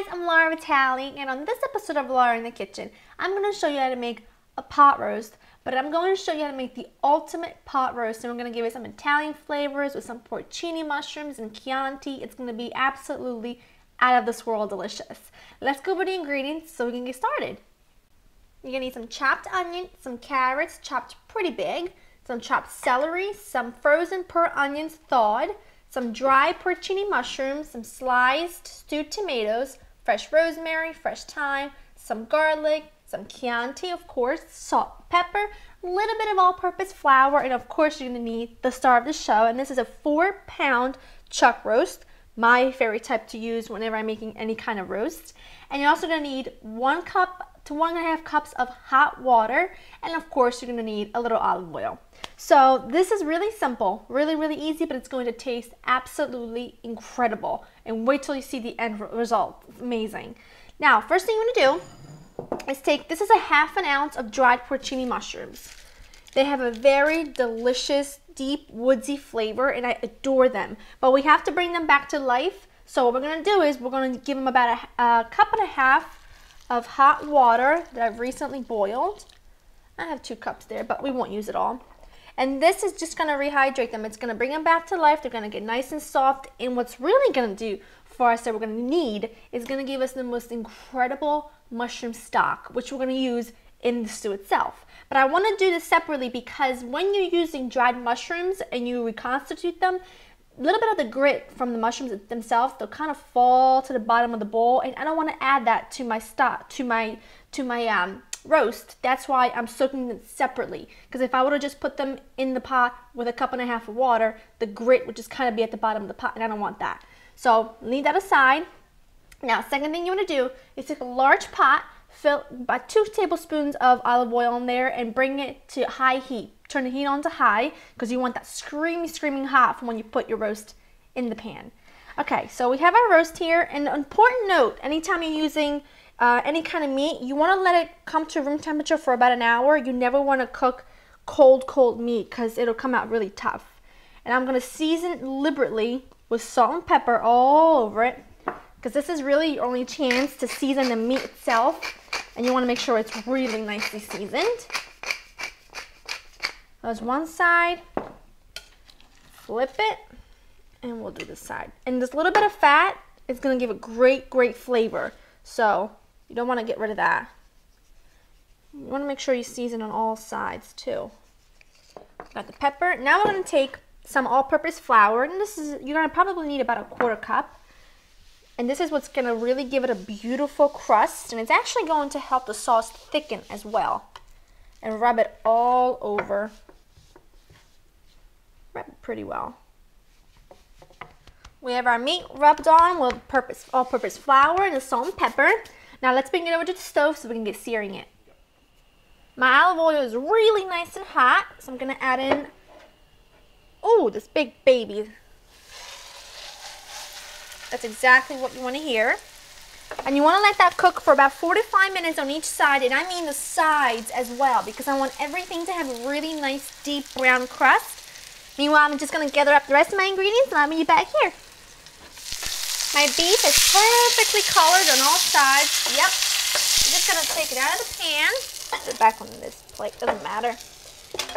guys, I'm Laura Vitale, and on this episode of Laura in the Kitchen, I'm going to show you how to make a pot roast, but I'm going to show you how to make the ultimate pot roast, and we're going to give it some Italian flavors with some porcini mushrooms and Chianti. It's going to be absolutely out of this world delicious. Let's go over the ingredients so we can get started. You're going to need some chopped onion, some carrots chopped pretty big, some chopped celery, some frozen pearl onions thawed, some dry porcini mushrooms, some sliced stewed tomatoes, fresh rosemary, fresh thyme, some garlic, some Chianti, of course, salt, pepper, a little bit of all-purpose flour, and of course you're going to need the star of the show, and this is a 4-pound chuck roast, my favorite type to use whenever I'm making any kind of roast. And you're also going to need 1 cup to 1.5 cups of hot water, and of course you're going to need a little olive oil. So this is really simple, really easy, but it's going to taste absolutely incredible. And wait till you see the end result. It's amazing. Now, first thing you want to do is this is a 1/2 ounce of dried porcini mushrooms. They have a very delicious, deep, woodsy flavor, and I adore them. But we have to bring them back to life. So what we're going to do is we're going to give them about a cup and a half of hot water that I've recently boiled. I have 2 cups there, but we won't use it all. And this is just going to rehydrate them. It's going to bring them back to life. They're going to get nice and soft. And what's really going to do for us that we're going to need is going to give us the most incredible mushroom stock, which we're going to use in the stew itself. But I want to do this separately because when you're using dried mushrooms and you reconstitute them, a little bit of the grit from the mushrooms themselves, they'll kind of fall to the bottom of the bowl, and I don't want to add that to my stock, to my roast. That's why I'm soaking them separately, because if I would have just put them in the pot with a cup and a half of water, the grit would just kind of be at the bottom of the pot, and I don't want that. So leave that aside. Now, second thing you want to do is take a large pot, fill about 2 tablespoons of olive oil in there, and bring it to high heat. Turn the heat on to high because you want that screaming hot from when you put your roast in the pan. Okay, so we have our roast here, and an important note, anytime you're using any kind of meat, you want to let it come to room temperature for about an hour. You never want to cook cold meat because it'll come out really tough. And I'm going to season liberally with salt and pepper all over it, because this is really your only chance to season the meat itself, and you want to make sure it's really nicely seasoned. There's one side, flip it, and we'll do this side. And this little bit of fat is going to give a great flavor, so you don't want to get rid of that. You want to make sure you season on all sides too. Got the pepper. Now we're going to take some all-purpose flour, and you're going to probably need about a 1/4 cup. And this is what's going to really give it a beautiful crust, and it's actually going to help the sauce thicken as well. And rub it all over. Rub it pretty well. We have our meat rubbed on with all-purpose flour and the salt and pepper. Now let's bring it over to the stove so we can get searing it. My olive oil is really nice and hot, so I'm going to add in, this big baby. That's exactly what you want to hear. And you want to let that cook for about 4 to 5 minutes on each side, and I mean the sides as well, because I want everything to have a really nice deep brown crust. Meanwhile, I'm just going to gather up the rest of my ingredients, and I'll meet you back here. My beef is perfectly colored on all sides. Yep. I'm just going to take it out of the pan. Put it back on this plate. Doesn't matter.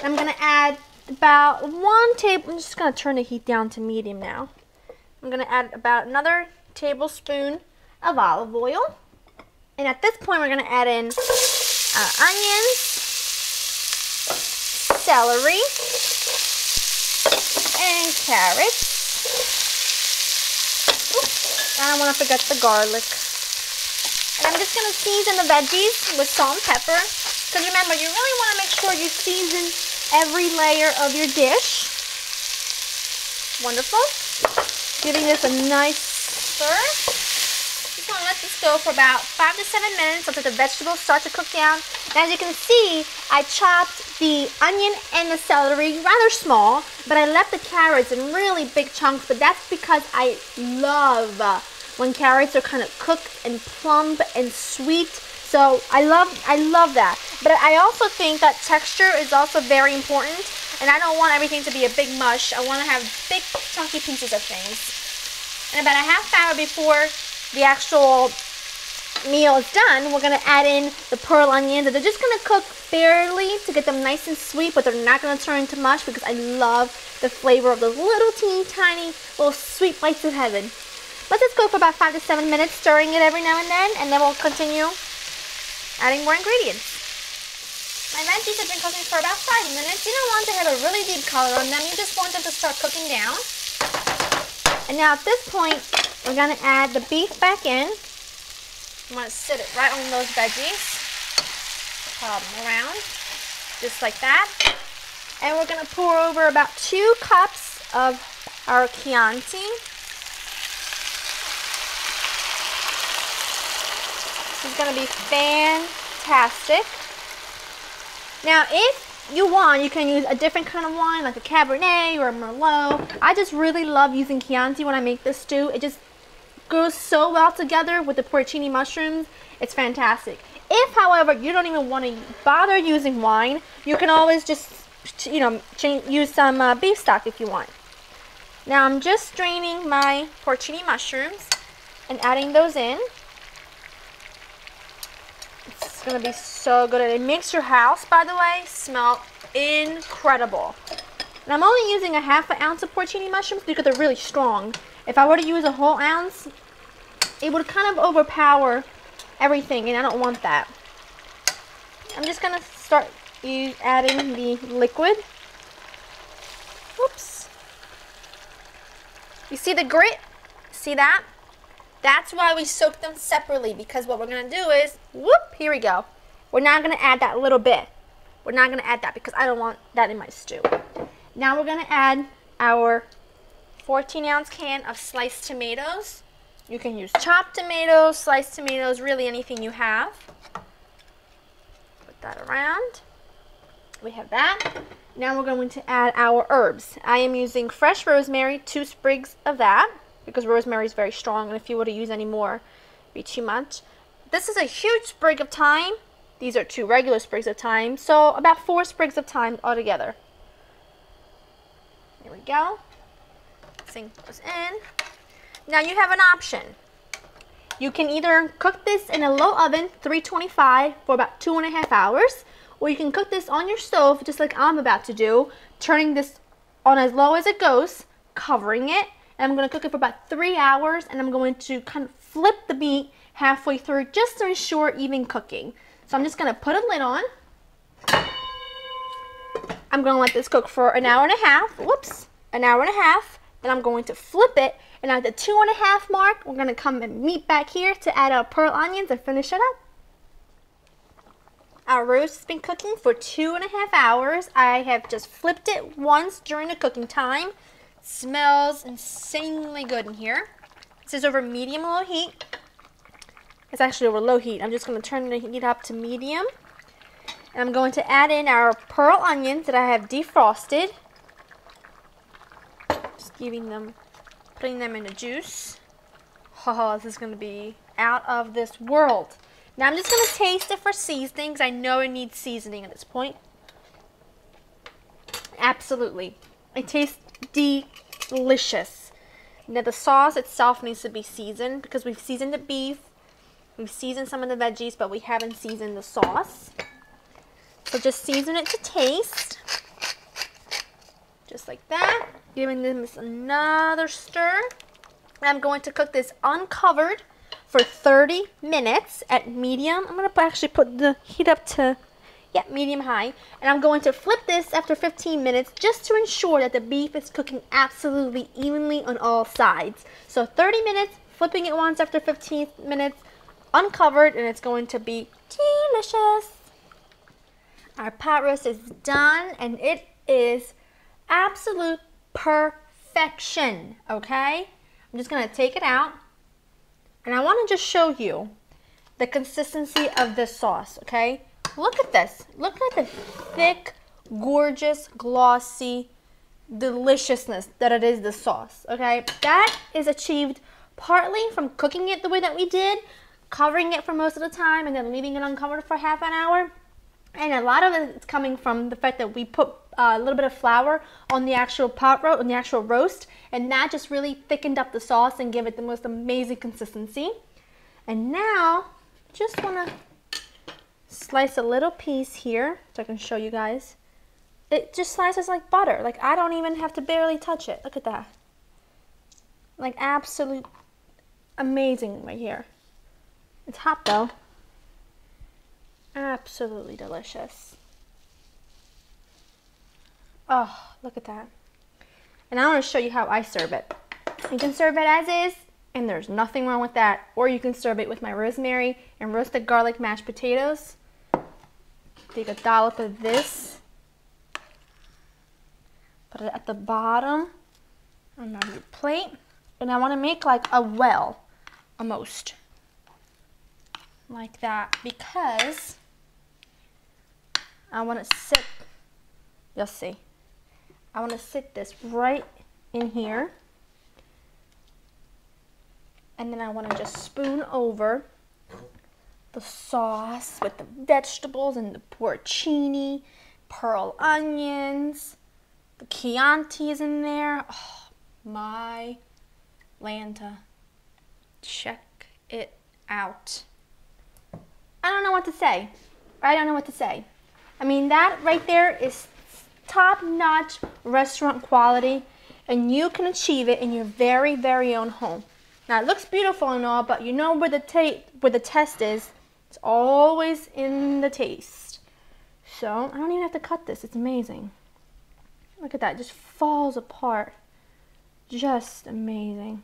I'm going to add about 1 tablespoon. I'm just going to turn the heat down to medium now. I'm going to add about another tablespoon of olive oil. And at this point, we're going to add in onions, celery, and carrots. Oops, I don't want to forget the garlic. And I'm just going to season the veggies with salt and pepper. Because remember, you really want to make sure you season every layer of your dish. Wonderful. Giving this a nice stir. Just want to let this go for about 5 to 7 minutes until the vegetables start to cook down. And as you can see, I chopped the onion and the celery rather small, but I left the carrots in really big chunks, but that's because I love when carrots are kind of cooked and plump and sweet. So I love that. But I also think that texture is also very important. And I don't want everything to be a big mush. I want to have big chunky pieces of things. And about a half hour before the actual meal is done, we're going to add in the pearl onions. They're just going to cook fairly to get them nice and sweet, but they're not going to turn into mush because I love the flavor of those little teeny tiny little sweet bites of heaven. Let this go for about 5 to 7 minutes, stirring it every now and then we'll continue adding more ingredients. My veggies have been cooking for about 5 minutes. You don't want to have a really deep color on them. You just want them to start cooking down. And now at this point, we're going to add the beef back in. I'm going to sit it right on those veggies. Pop them around, just like that. And we're going to pour over about 2 cups of our Chianti. This is going to be fantastic. Now, if you want, you can use a different kind of wine, like a Cabernet or a Merlot. I just really love using Chianti when I make this stew. It just goes so well together with the porcini mushrooms. It's fantastic. If, however, you don't even want to bother using wine, you can always just, use some beef stock if you want. Now, I'm just straining my porcini mushrooms and adding those in. It's going to be so good. It makes your house, by the way, smell incredible. And I'm only using a ½ ounce of porcini mushrooms because they're really strong. If I were to use a whole ounce, it would kind of overpower everything, and I don't want that. I'm just going to start adding the liquid. Oops. You see the grit? See that? That's why we soak them separately, because what we're going to do is, whoop, here we go. We're not going to add that little bit. We're not going to add that because I don't want that in my stew. Now we're going to add our 14-ounce can of sliced tomatoes. You can use chopped tomatoes, sliced tomatoes, really anything you have. Put that around. We have that. Now we're going to add our herbs. I am using fresh rosemary, 2 sprigs of that, because rosemary is very strong, and if you were to use any more, it'd be too much. This is a huge sprig of thyme. These are 2 regular sprigs of thyme, so about 4 sprigs of thyme altogether. There we go. Sink those in. Now you have an option. You can either cook this in a low oven, 325, for about 2.5 hours, or you can cook this on your stove, just like I'm about to do, turning this on as low as it goes, covering it, and I'm going to cook it for about 3 hours, and I'm going to kind of flip the meat halfway through just to ensure even cooking. So I'm just going to put a lid on. I'm going to let this cook for an hour and a half. Whoops, an hour and a half. Then I'm going to flip it, and at the 2.5 mark, we're going to come and meet back here to add our pearl onions and finish it up. Our roast has been cooking for 2.5 hours. I have just flipped it once during the cooking time. Smells insanely good in here. This is over medium-low heat. It's actually over low heat. I'm just going to turn the heat up to medium. And I'm going to add in our pearl onions that I have defrosted. Just putting them in the juice. Oh, this is going to be out of this world. Now I'm just going to taste it for seasoning, because I know it needs seasoning at this point. Absolutely. It tastes delicious. Now the sauce itself needs to be seasoned, because we've seasoned the beef, we've seasoned some of the veggies, but we haven't seasoned the sauce. So just season it to taste. Just like that. Giving this another stir. And I'm going to cook this uncovered for 30 minutes at medium. I'm going to actually put the heat up to medium high. And I'm going to flip this after 15 minutes just to ensure that the beef is cooking absolutely evenly on all sides. So 30 minutes, flipping it once after 15 minutes, uncovered, and it's going to be delicious. Our pot roast is done, and it is absolute perfection, okay? I'm just going to take it out, and I want to just show you the consistency of this sauce, okay? Look at this. Look at the thick, gorgeous, glossy deliciousness that it is, the sauce, okay? That is achieved partly from cooking it the way that we did, covering it for most of the time, and then leaving it uncovered for half an hour. And a lot of it is coming from the fact that we put a little bit of flour on the actual roast, and that just really thickened up the sauce and gave it the most amazing consistency. And now just want to slice a little piece here so I can show you guys. It just slices like butter. Like I don't even have to barely touch it. Look at that. Like absolute amazing right here. It's hot though. Absolutely delicious. Oh, look at that. And I want to show you how I serve it. You can serve it as is, and there's nothing wrong with that. Or you can serve it with my rosemary and roasted garlic mashed potatoes. Take a dollop of this. Put it at the bottom on your plate. And I want to make like a well, almost. Like that, because I want to sit, you'll see. I want to sit this right in here. And then I want to just spoon over the sauce with the vegetables and the porcini, pearl onions, the Chianti is in there. Oh, my Lanta. Check it out. I don't know what to say. I don't know what to say. I mean, that right there is top-notch restaurant quality, and you can achieve it in your very, very own home. Now, it looks beautiful and all, but you know where the test is. It's always in the taste. So, I don't even have to cut this. It's amazing. Look at that. It just falls apart. Just amazing.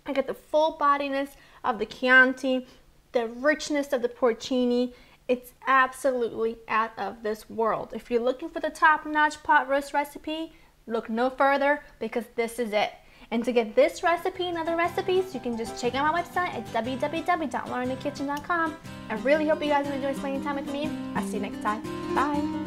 I get the full bodiness of the Chianti, the richness of the porcini. It's absolutely out of this world. If you're looking for the top-notch pot roast recipe, look no further because this is it. And to get this recipe and other recipes, you can just check out my website at www.laurinthekitchen.com. I really hope you guys enjoy spending time with me. I'll see you next time. Bye.